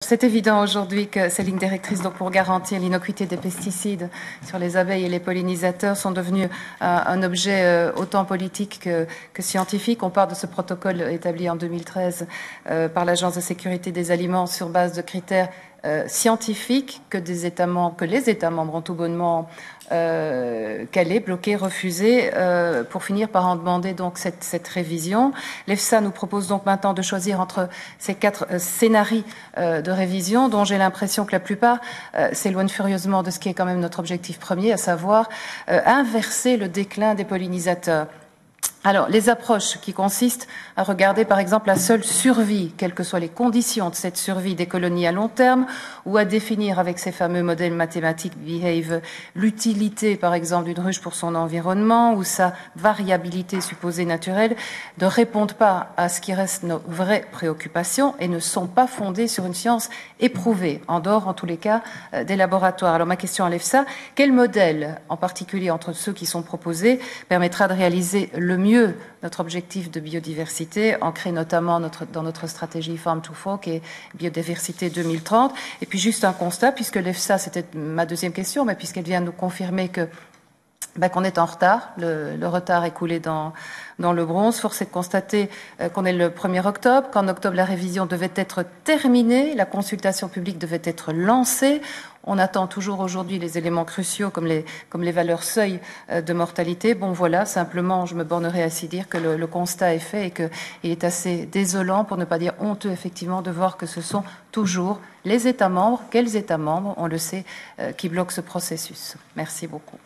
C'est évident aujourd'hui que ces lignes directrices donc, pour garantir l'innocuité des pesticides sur les abeilles et les pollinisateurs sont devenues un objet autant politique que scientifique. On part de ce protocole établi en 2013 par l'Agence de sécurité des aliments sur base de critères scientifiques que les États membres ont tout bonnement calé, bloqué, refusé, pour finir par en demander donc cette révision. L'EFSA nous propose donc maintenant de choisir entre ces 4 scénarios de révision, dont j'ai l'impression que la plupart s'éloignent furieusement de ce qui est quand même notre objectif premier, à savoir inverser le déclin des pollinisateurs. Alors, les approches qui consistent à regarder, par exemple, la seule survie, quelles que soient les conditions de cette survie des colonies à long terme, ou à définir avec ces fameux modèles mathématiques Behave l'utilité, par exemple, d'une ruche pour son environnement ou sa variabilité supposée naturelle, ne répondent pas à ce qui reste nos vraies préoccupations et ne sont pas fondées sur une science éprouvée, en dehors, en tous les cas, des laboratoires. Alors, ma question à l'EFSA, quel modèle, en particulier entre ceux qui sont proposés, permettra de réaliser le mieux notre objectif de biodiversité, ancré notamment dans notre stratégie Farm to Fork et biodiversité 2030. Et puis juste un constat, puisque l'EFSA, c'était ma deuxième question, mais puisqu'elle vient nous confirmer qu'on est en retard, le retard est coulé dans le bronze. Force est de constater qu'on est le 1er octobre, qu'en octobre la révision devait être terminée, la consultation publique devait être lancée. On attend toujours aujourd'hui les éléments cruciaux comme les valeurs seuil de mortalité. Bon voilà, simplement je me bornerai à ainsi dire que le constat est fait et qu'il est assez désolant, pour ne pas dire honteux effectivement, de voir que ce sont toujours les États membres, quels États membres, on le sait, qui bloquent ce processus. Merci beaucoup.